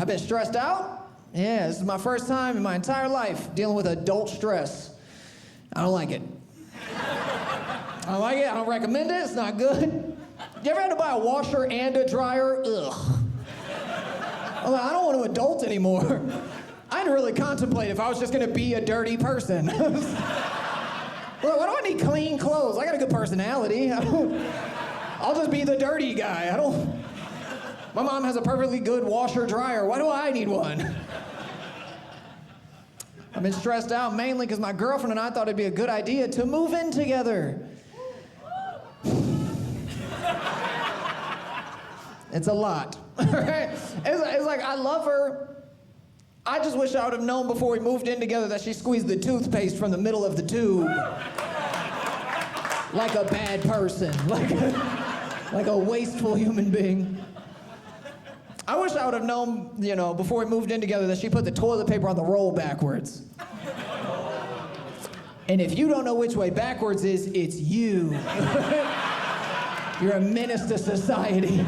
I've been stressed out. Yeah, this is my first time in my entire life dealing with adult stress. I don't like it. I don't like it. I don't recommend it. It's not good. You ever had to buy a washer and a dryer? Ugh. I'm like, I don't want to adult anymore. I had to really contemplate if I was just going to be a dirty person. Well, why do I need clean clothes? I got a good personality. I'll just be the dirty guy. My mom has a perfectly good washer dryer. Why do I need one? I've been stressed out mainly because my girlfriend and I thought it'd be a good idea to move in together. It's a lot. Right? It's like, I love her. I just wish I would have known before we moved in together that she squeezed the toothpaste from the middle of the tube. Like a bad person. Like a wasteful human being. I wish I would have known, before we moved in together that she put the toilet paper on the roll backwards. And if you don't know which way backwards is, it's you. You're a menace to society.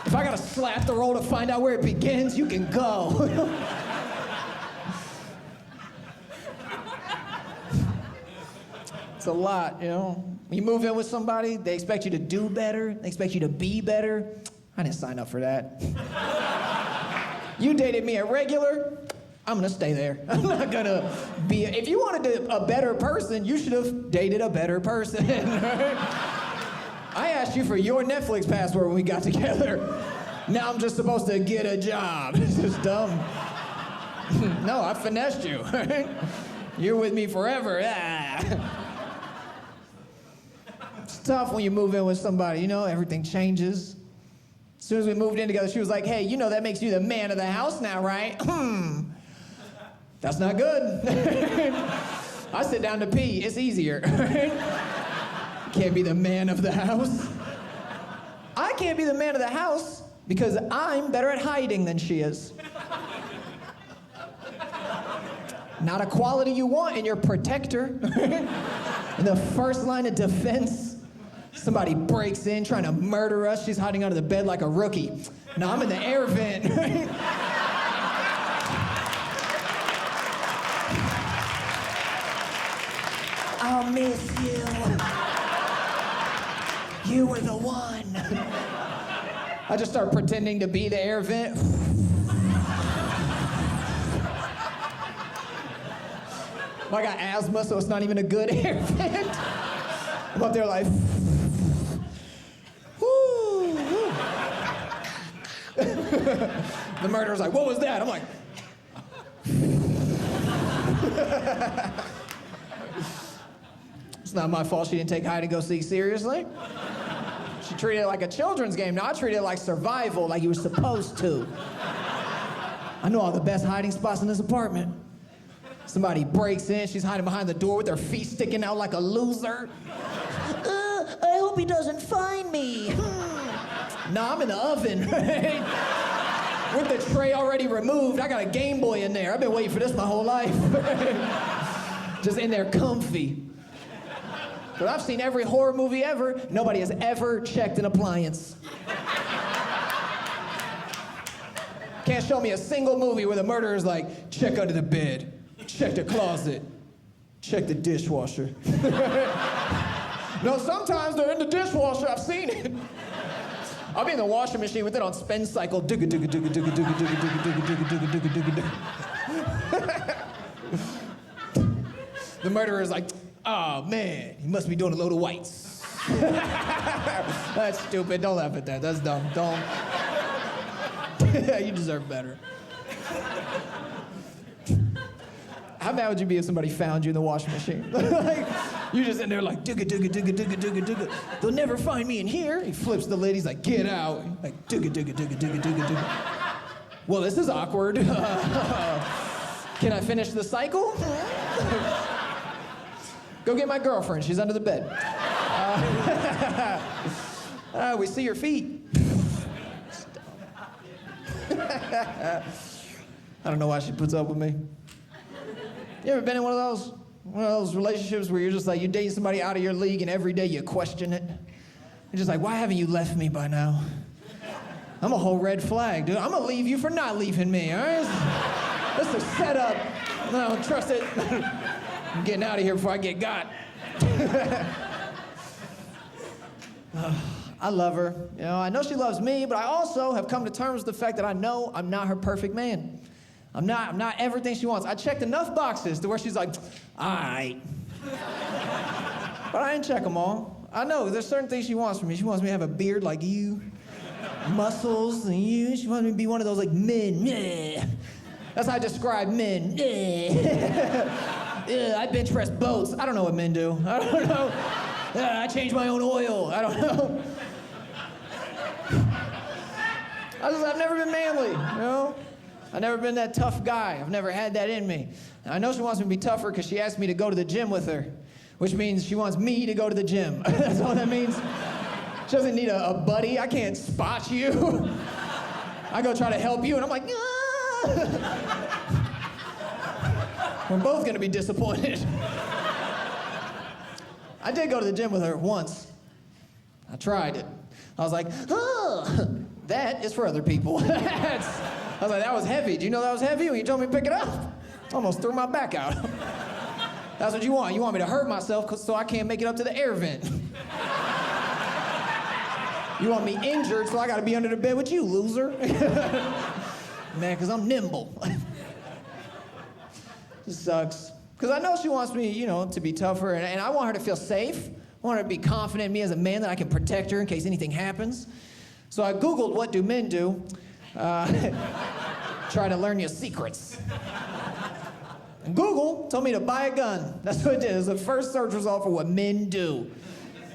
If I gotta slap the roll to find out where it begins, you can go. It's a lot, When you move in with somebody, they expect you to do better. They expect you to be better. I didn't sign up for that. You dated me at regular, I'm gonna stay there. I'm not gonna be, if you wanted a better person, you should have dated a better person. I asked you for your Netflix password when we got together. Now I'm just supposed to get a job. It's just dumb. No, I finessed you. You're with me forever. It's tough when you move in with somebody, everything changes. As soon as we moved in together, she was like, hey, that makes you the man of the house now, right? That's not good. I sit down to pee, it's easier. Can't be the man of the house. I can't be the man of the house because I'm better at hiding than she is. Not a quality you want in your protector. In the first line of defense, somebody breaks in trying to murder us. She's hiding under the bed like a rookie. No, I'm in the air vent. I'll miss you. You were the one. I just start pretending to be the air vent. I got asthma, so it's not even a good air vent. I'm up there like, whoo. The murderer's like, what was that? I'm like, it's not my fault she didn't take hide and go seek seriously. She treated it like a children's game. Now I treat it like survival, like you were supposed to. I know all the best hiding spots in this apartment. Somebody breaks in, she's hiding behind the door with her feet sticking out like a loser. I hope he doesn't find me. No, I'm in the oven, right? With the tray already removed, I got a Game Boy in there. I've been waiting for this my whole life. Just in there comfy. But I've seen every horror movie ever. Nobody has ever checked an appliance. Can't show me a single movie where the murderer's like, check under the bed. Check the closet. Check the dishwasher. No, sometimes they're in the dishwasher. I've seen it. I'll be in the washing machine with it on spin cycle. Digga, digga, digga, digga, digga, digga, digga, digga, digga, digga, digga, digga. The murderer's like, oh man, he must be doing a load of whites. That's stupid. Don't laugh at that. That's dumb. Don't. You deserve better. How mad would you be if somebody found you in the washing machine? Like, you're just in there like, digga, digga, digga, digga, digga, digga. They'll never find me in here. He flips the lid, he's like, get out. Like, digga, digga, digga, digga, digga, digga. Well, this is awkward. Can I finish the cycle? Go get my girlfriend, she's under the bed. We see your feet. I don't know why she puts up with me. You ever been in one of those relationships where you're just like, you're dating somebody out of your league and every day you question it? You're just like, why haven't you left me by now? I'm a whole red flag, dude. I'm gonna leave you for not leaving me, all right? This is a setup. No, I don't trust it. I'm getting out of here before I get got. I love her. You know, I know she loves me, but I also have come to terms with the fact that I know I'm not her perfect man. I'm not everything she wants. I checked enough boxes to where she's like, all right. But I didn't check them all. I know there's certain things she wants from me. She wants me to have a beard like you, muscles and you. She wants me to be one of those like men. Yeah. That's how I describe men. Yeah. I bench press boats. I don't know what men do. I don't know. I change my own oil. I don't know. I've never been manly, you know? I've never been that tough guy. I've never had that in me. And I know she wants me to be tougher because she asked me to go to the gym with her, which means she wants me to go to the gym. That's all that means. She doesn't need a buddy. I can't spot you. I go try to help you, and I'm like, ah! We're both gonna be disappointed. I did go to the gym with her once. I tried it. I was like, oh, that is for other people. I was like, that was heavy. Do you know that was heavy when you told me to pick it up? I almost threw my back out. That's what you want. You want me to hurt myself so I can't make it up to the air vent. You want me injured so I gotta be under the bed with you, loser. Man, because I'm nimble. This sucks. Because I know she wants me, you know, to be tougher, and I want her to feel safe. I want her to be confident in me as a man that I can protect her in case anything happens. So I Googled, what do men do? Try to learn your secrets. And Google told me to buy a gun. That's what it did. It was the first search result for what men do.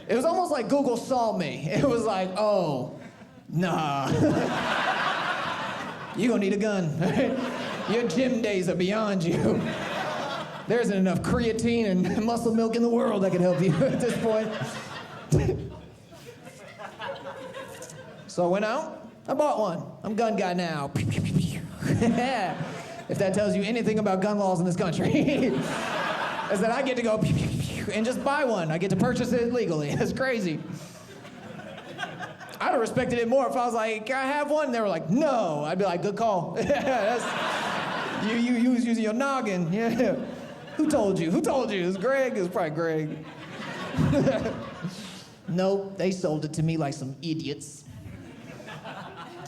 It was almost like Google saw me. It was like, oh, nah. You're gonna need a gun. Your gym days are beyond you. There isn't enough creatine and muscle milk in the world that can help you at this point. So I went out, I bought one. I'm a gun guy now. If that tells you anything about gun laws in this country, is that I get to go and just buy one. I get to purchase it legally. It's crazy. I'd have respected it more if I was like, can I have one? And they were like, no. I'd be like, good call. You was using your noggin. Yeah. Who told you? Who told you? It was Greg? It was probably Greg. Nope, they sold it to me like some idiots.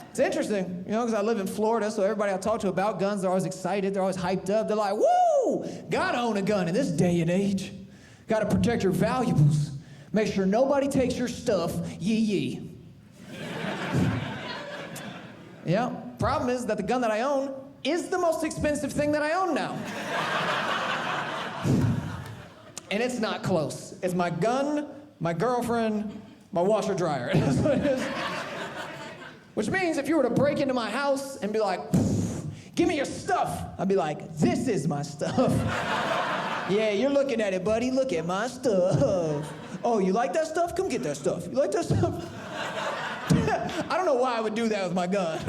It's interesting, you know, because I live in Florida, so everybody I talk to about guns, they're always excited, they're always hyped up. They're like, woo, gotta own a gun in this day and age. Gotta protect your valuables. Make sure nobody takes your stuff, yee. Yeah, problem is that the gun that I own is the most expensive thing that I own now. And it's not close. It's my gun, my girlfriend, my washer dryer. That's what it is. Which means if you were to break into my house and be like, give me your stuff, I'd be like, this is my stuff. Yeah, you're looking at it, buddy. Look at my stuff. Oh, you like that stuff? Come get that stuff. You like that stuff? I don't know why I would do that with my gun.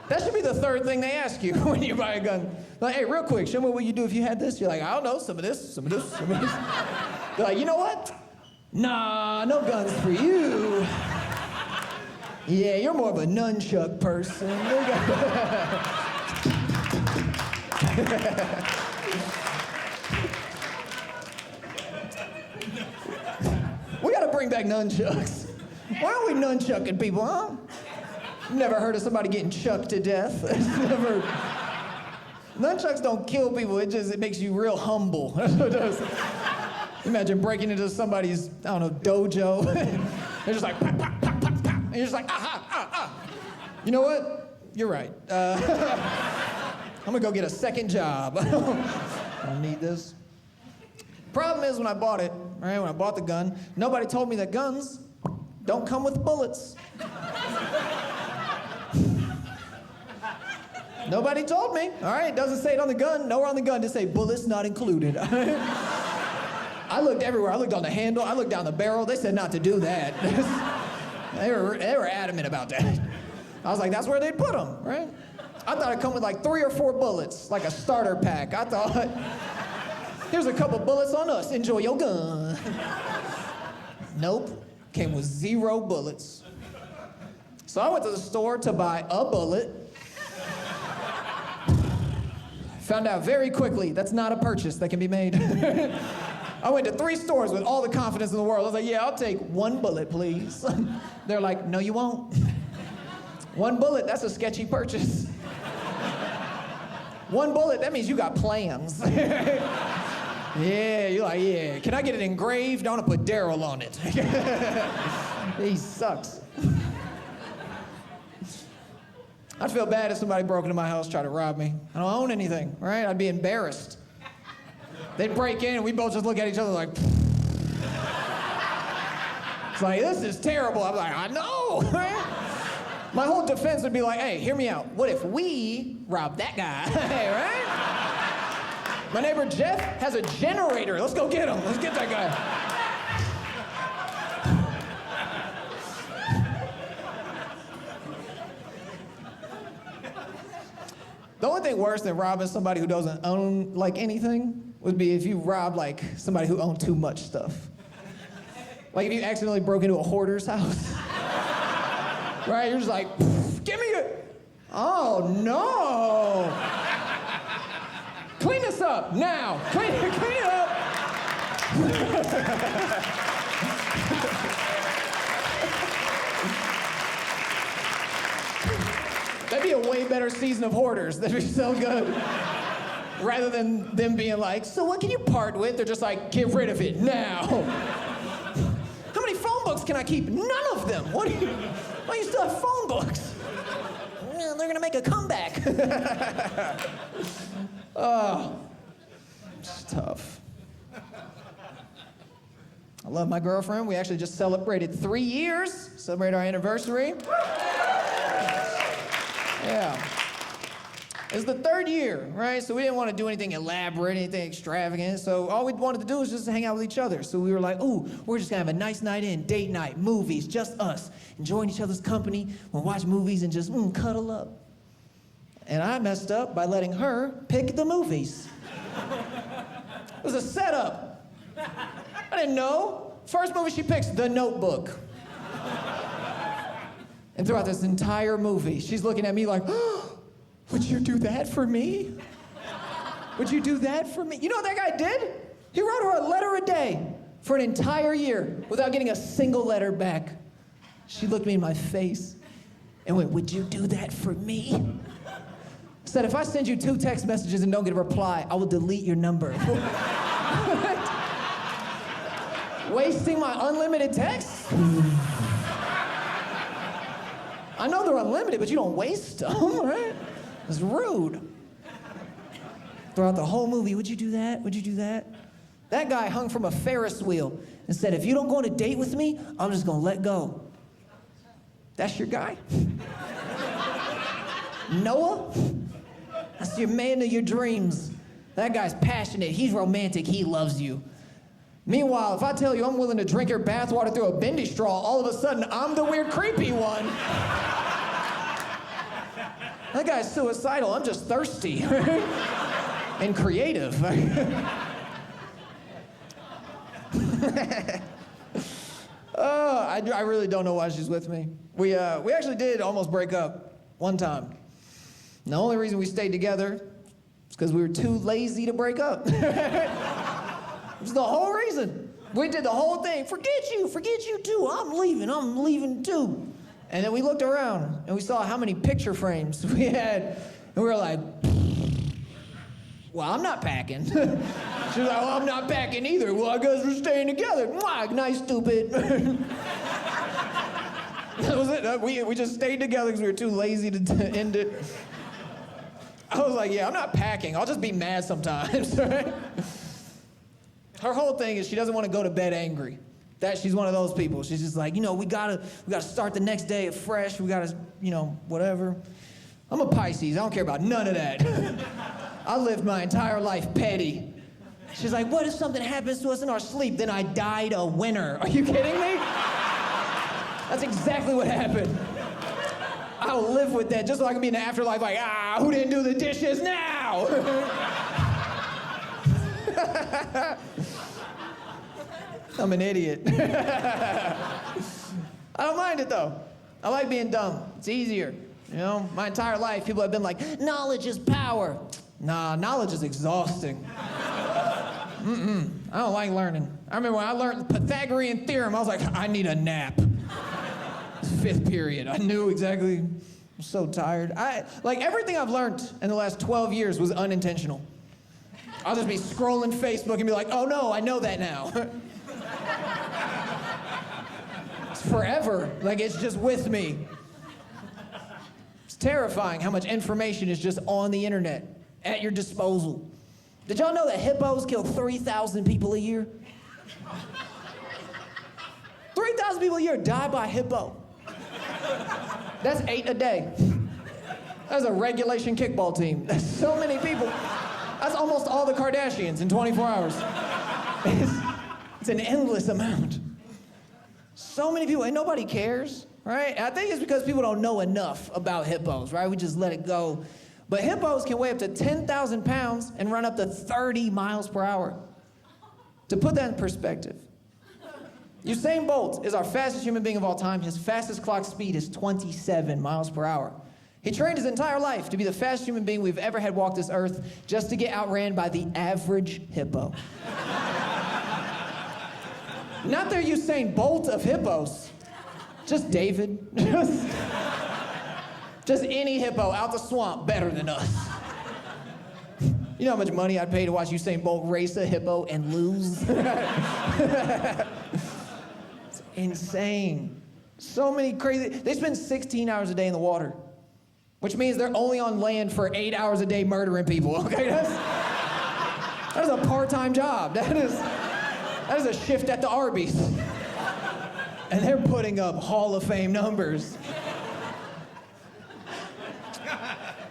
That should be the third thing they ask you when you buy a gun. Like, hey, real quick, show me what you do if you had this. You're like, I don't know, some of this, some of this, some of this. They're like, you know what? Nah, no guns for you. Yeah, you're more of a nunchuck person. We gotta bring back nunchucks. Why aren't we nunchucking people, huh? Never heard of somebody getting chucked to death. Never. Nunchucks don't kill people, it makes you real humble. That's what it does. Imagine breaking into somebody's, I don't know, dojo. They're just like, pop, pop, pop, pop, pop. And you're just like, ah. You know what? You're right. I'm gonna go get a second job. I don't need this. Problem is when I bought it, right, when I bought the gun, nobody told me that guns don't come with bullets. Nobody told me, all right? It doesn't say it on the gun. Nowhere on the gun to say bullets not included. I looked everywhere. I looked on the handle. I looked down the barrel. They said not to do that. They were adamant about that. I was like, that's where they'd put them, right? I thought it'd come with like 3 or 4 bullets, like a starter pack. I thought, here's a couple bullets on us. Enjoy your gun. Nope. Came with 0 bullets. So I went to the store to buy a bullet. Found out very quickly that's not a purchase that can be made. I went to 3 stores with all the confidence in the world. I was like, yeah, I'll take 1 bullet, please. They're like, no, you won't. 1 bullet, that's a sketchy purchase. 1 bullet, that means you got plans. Yeah, you're like, yeah, can I get it engraved? I want to put Daryl on it. He sucks. I'd feel bad if somebody broke into my house, tried to rob me. I don't own anything, right? I'd be embarrassed. They'd break in and we both just look at each other like, it's like, this is terrible. I'm like, I know, right? My whole defense would be like, hey, hear me out. What if we rob that guy, right? My neighbor Jeff has a generator. Let's go get him. Let's get that guy. The only thing worse than robbing somebody who doesn't own, like, anything would be if you rob, like, somebody who owned too much stuff. Like, if you accidentally broke into a hoarder's house. Right? You're just like, give me it. Oh, no. Clean this up, now. Clean it up. That'd be a way better season of hoarders. That'd be so good. Rather than them being like, so what can you part with? They're just like, get rid of it now. How many phone books can I keep? None of them. Why do you still have phone books? They're gonna make a comeback. Oh, it's tough. I love my girlfriend. We actually just celebrated 3 years. Celebrated our anniversary. Yeah. It's the 3rd year, right? So we didn't want to do anything elaborate, anything extravagant. So all we wanted to do was just hang out with each other. So we were like, ooh, we're just gonna have a nice night in, date night, movies, just us, enjoying each other's company. We'll watch movies and just cuddle up. And I messed up by letting her pick the movies. It was a setup. I didn't know. First movie she picks, The Notebook. And throughout this entire movie, she's looking at me like, oh, would you do that for me? Would you do that for me? You know what that guy did? He wrote her a letter a day for an entire year without getting a single letter back. She looked me in my face and went, would you do that for me? Said, if I send you 2 text messages and don't get a reply, I will delete your number. Wasting my unlimited texts? I know they're unlimited, but you don't waste them, right? It's rude. Throughout the whole movie, would you do that? Would you do that? That guy hung from a Ferris wheel and said, if you don't go on a date with me, I'm just gonna let go. That's your guy? Noah? That's your man of your dreams. That guy's passionate, he's romantic, he loves you. Meanwhile, if I tell you I'm willing to drink your bathwater through a bendy straw, all of a sudden I'm the weird, creepy one. That guy's suicidal, I'm just thirsty. And creative. I really don't know why she's with me. We actually did almost break up one time. And the only reason we stayed together is because we were too lazy to break up. It's the whole reason. We did the whole thing. Forget you too. I'm leaving too. And then we looked around and we saw how many picture frames we had. And we were like, well, I'm not packing. She was like, well, I'm not packing either. Well, I guess we're staying together. Mwah, nice, stupid. That was it. We just stayed together because we were too lazy to end it. I was like, yeah, I'm not packing. I'll just be mad sometimes, right? Her whole thing is she doesn't want to go to bed angry. She's one of those people. She's just like, we gotta start the next day fresh. We gotta, whatever. I'm a Pisces. I don't care about none of that. I lived my entire life petty. She's like, what if something happens to us in our sleep? Then I died a winner. Are you kidding me? That's exactly what happened. I'll live with that just so I can be in the afterlife like, who didn't do the dishes now? I'm an idiot. I don't mind it though. I like being dumb. It's easier. You know, my entire life, people have been like, knowledge is power. Nah, knowledge is exhausting. I don't like learning. I remember when I learned the Pythagorean theorem, I was like, I need a nap. 5th period. I knew exactly. I'm so tired. Like everything I've learned in the last 12 years was unintentional. I'll just be scrolling Facebook and be like, oh no, I know that now. It's forever. Like it's just with me. It's terrifying how much information is just on the internet at your disposal. Did y'all know that hippos kill 3,000 people a year? 3,000 people a year die by hippo. That's 8 a day. That's a regulation kickball team. That's so many people. That's almost all the Kardashians in 24 hours. It's an endless amount. So many people, and nobody cares, right? And I think it's because people don't know enough about hippos, right? We just let it go. But hippos can weigh up to 10,000 pounds and run up to 30 miles per hour. To put that in perspective, Usain Bolt is our fastest human being of all time. His fastest clock speed is 27 miles per hour. He trained his entire life to be the fastest human being we've ever had walk this earth just to get outran by the average hippo. Not their Usain Bolt of hippos, just David. Just any hippo out the swamp better than us. You know how much money I'd pay to watch Usain Bolt race a hippo and lose? It's insane. So many crazy, they spend 16 hours a day in the water, which means they're only on land for 8 hours a day murdering people, okay? That's a part-time job. That is a shift at the Arby's. And they're putting up Hall of Fame numbers.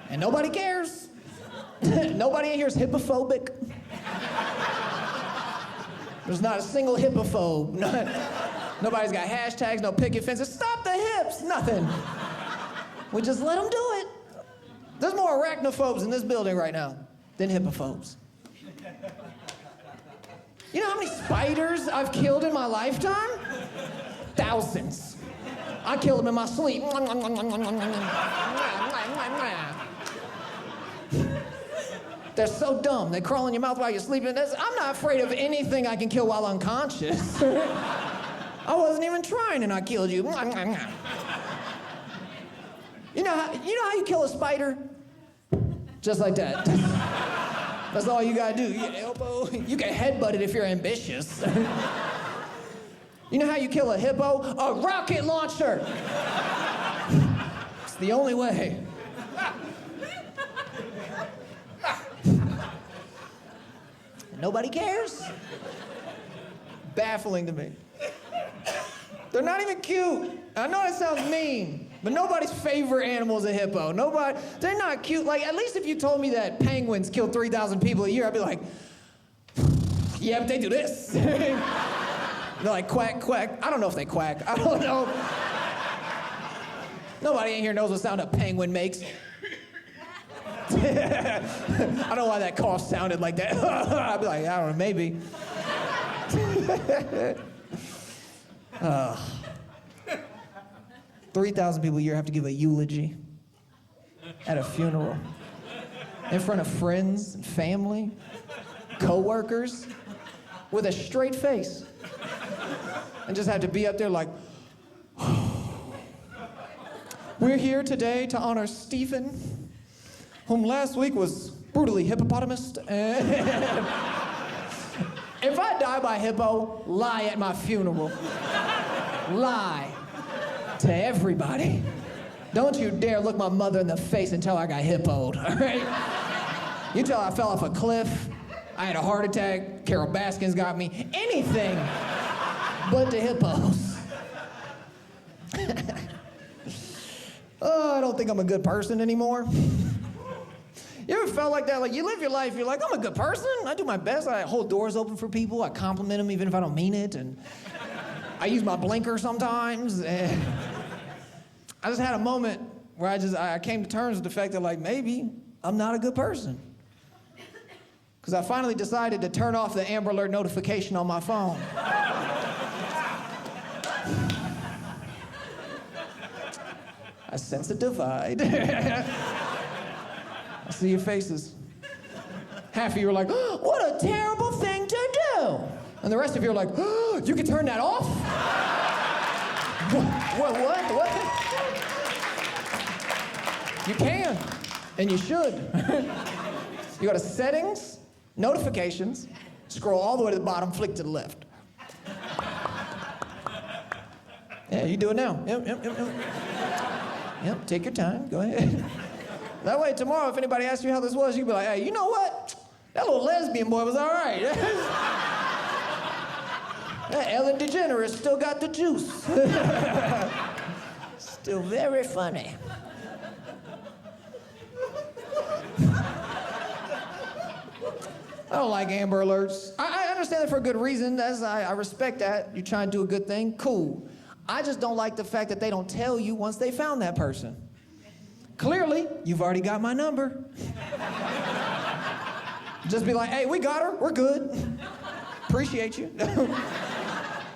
And nobody cares. Nobody in here is hippophobic. There's not a single hippophobe. Nobody's got hashtags, no picket fences. Stop the hips, nothing. We just let them do it. There's more arachnophobes in this building right now than hippophobes. You know how many spiders I've killed in my lifetime? Thousands. I killed them in my sleep. They're so dumb. They crawl in your mouth while you're sleeping. I'm not afraid of anything I can kill while unconscious. I wasn't even trying and I killed you. You know how you kill a spider? Just like that. That's all you gotta do. You get elbow. You can headbutt it if you're ambitious. You know how you kill a hippo? A rocket launcher. It's the only way. Nobody cares. Baffling to me. They're not even cute. I know that sounds mean, but nobody's favorite animal is a hippo. They're not cute. Like, at least if you told me that penguins kill 3,000 people a year, I'd be like, yeah, but they do this. They're like, quack, quack. I don't know if they quack. I don't know. Nobody in here knows what sound a penguin makes. I don't know why that cough sounded like that. I'd be like, I don't know, maybe. 3,000 people a year have to give a eulogy at a funeral in front of friends and family, co-workers, with a straight face, and just have to be up there like, we're here today to honor Stephen, whom last week was brutally hippopotamused. If I die by hippo, lie at my funeral. Lie to everybody. Don't you dare look my mother in the face and tell her I got hippoed, all right? You tell her I fell off a cliff, I had a heart attack, Carol Baskins got me, anything but the hippos. Oh, I don't think I'm a good person anymore. You ever felt like that? Like, you live your life, you're like, I'm a good person. I do my best. I hold doors open for people. I compliment them even if I don't mean it. And I use my blinker sometimes. And I just had a moment where I came to terms with the fact that, like, maybe I'm not a good person. Because I finally decided to turn off the Amber Alert notification on my phone. I sense a divide. I see your faces. Half of you are like, oh, what a terrible thing to do. And the rest of you are like, oh, you can turn that off? What? You can, and you should. You go to settings, notifications, scroll all the way to the bottom, flick to the left. Yeah, you do it now. Yep, take your time, go ahead. That way tomorrow, if anybody asks you how this was, you can be like, hey, you know what? That little lesbian boy was all right. That Ellen DeGeneres still got the juice. Still very funny. I don't like Amber Alerts. I understand it for a good reason. I respect that. You're trying to do a good thing. Cool. I just don't like the fact that they don't tell you once they found that person. Clearly, you've already got my number. Just be like, hey, we got her. We're good. Appreciate you.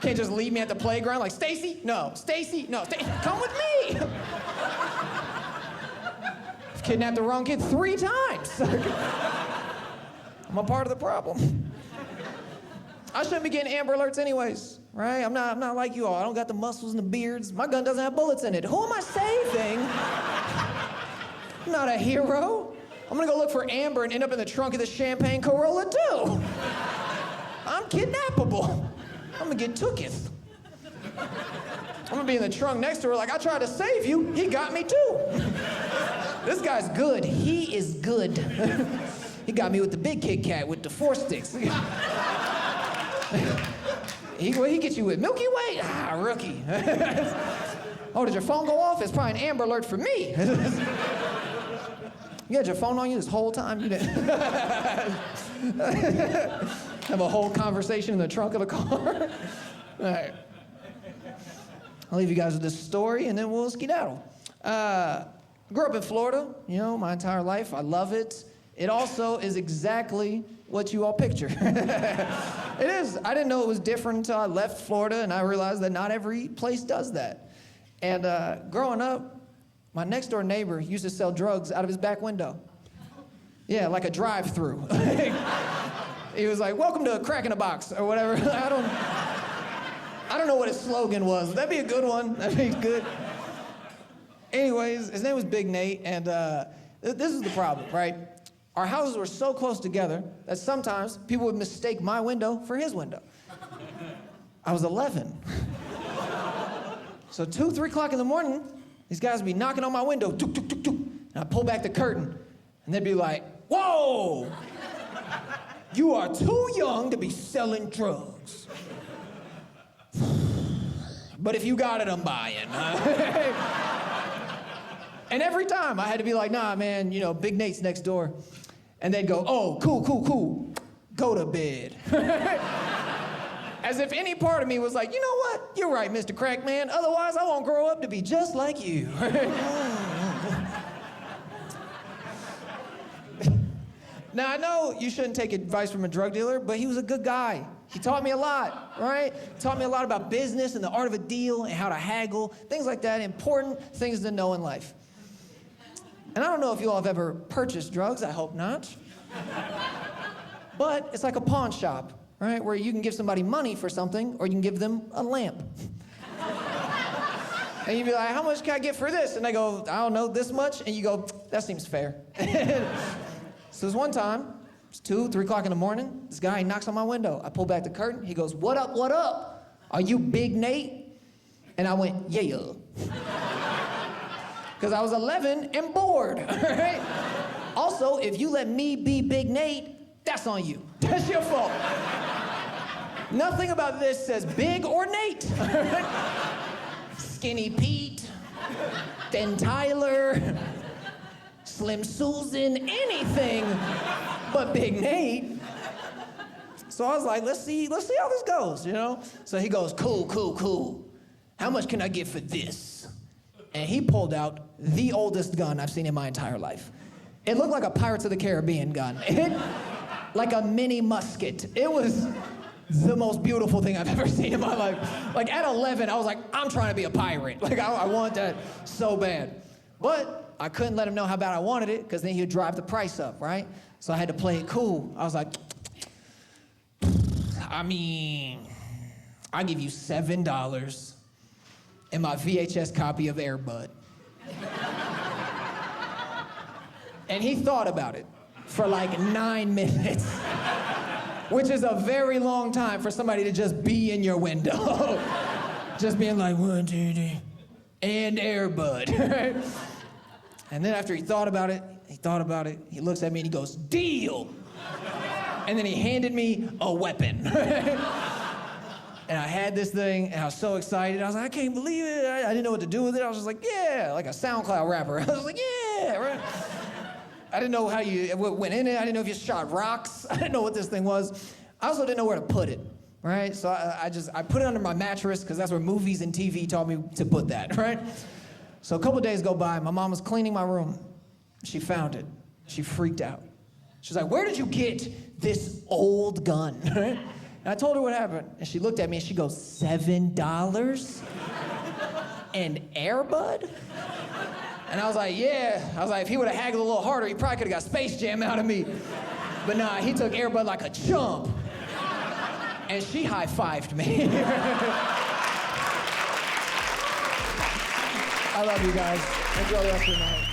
Can't just leave me at the playground like, Stacy? No. Stacy? No. Come with me. I've kidnapped the wrong kid 3 times. I'm a part of the problem. I shouldn't be getting Amber Alerts anyways, right? I'm not like you all. I don't got the muscles and the beards. My gun doesn't have bullets in it. Who am I saving? I'm not a hero. I'm gonna go look for Amber and end up in the trunk of the champagne Corolla too. I'm kidnappable. I'm gonna get tooketh. I'm gonna be in the trunk next to her like, I tried to save you. He got me too. This guy's good. He is good. He got me with the big Kit Kat with the 4 sticks. What he get you with? Milky Way? Ah, rookie. Oh, did your phone go off? It's probably an Amber Alert for me. You had your phone on you this whole time? You didn't have a whole conversation in the trunk of the car? All right. I'll leave you guys with this story, and then we'll skedaddle. Grew up in Florida, my entire life. I love it. It also is exactly what you all picture. It is. I didn't know it was different until I left Florida, and I realized that not every place does that. And growing up, my next door neighbor used to sell drugs out of his back window. Yeah, like a drive-through. He was like, welcome to Crack in a Box, or whatever. I don't know what his slogan was. That'd be a good one. That'd be good. Anyways, his name was Big Nate, and this is the problem, right? Our houses were so close together that sometimes people would mistake my window for his window. I was 11. So 2, 3 o'clock in the morning, these guys would be knocking on my window, tuk, tuk, tuk, tuk, and I'd pull back the curtain, and they'd be like, whoa, you are too young to be selling drugs. But if you got it, I'm buying. And every time I had to be like, nah, man, Big Nate's next door. And they'd go, oh, cool, go to bed. As if any part of me was like, you know what? You're right, Mr. Crackman. Otherwise, I won't grow up to be just like you. Now, I know you shouldn't take advice from a drug dealer, but he was a good guy. He taught me a lot, right? Taught me a lot about business and the art of a deal and how to haggle, things like that, important things to know in life. And I don't know if you all have ever purchased drugs, I hope not. But it's like a pawn shop, right? Where you can give somebody money for something, or you can give them a lamp. And you'd be like, how much can I get for this? And they go, I don't know, this much? And you go, that seems fair. So this one time, it's 2, 3 o'clock in the morning, this guy knocks on my window. I pull back the curtain, he goes, what up? Are you Big Nate? And I went, yeah. Because I was 11 and bored, right? Also, if you let me be Big Nate, that's on you. That's your fault. Nothing about this says Big or Nate. Skinny Pete, Thin Tyler, Slim Susan, anything but Big Nate. So I was like, let's see how this goes, So he goes, cool. How much can I get for this? And he pulled out the oldest gun I've seen in my entire life. It looked like a Pirates of the Caribbean gun. Like a mini musket. It was the most beautiful thing I've ever seen in my life. Like at 11, I was like, I'm trying to be a pirate. Like I want that so bad. But I couldn't let him know how bad I wanted it, because then he would drive the price up, right? So I had to play it cool. I was like, I mean, I'll give you $7 and my VHS copy of Air Bud. And he thought about it for like 9 minutes, which is a very long time for somebody to just be in your window. Just being like, 1, 2, 3, and Air Bud, right? And then after he thought about it, he looks at me and he goes, deal! And then he handed me a weapon. And I had this thing, and I was so excited. I was like, I can't believe it. I didn't know what to do with it. I was just like, yeah, like a SoundCloud rapper. I was like, yeah, right? I didn't know how what went in it. I didn't know if you shot rocks. I didn't know what this thing was. I also didn't know where to put it, right? So I put it under my mattress, because that's where movies and TV taught me to put that, right? So a couple days go by, my mom was cleaning my room. She found it. She freaked out. She's like, where did you get this old gun? And I told her what happened, and she looked at me and she goes, $7? And Air Bud? And I was like, yeah. I was like, if he would have haggled a little harder, he probably could have got Space Jam out of me. But nah, he took Air Bud like a chump. And she high-fived me. I love you guys. Enjoy the rest of the night.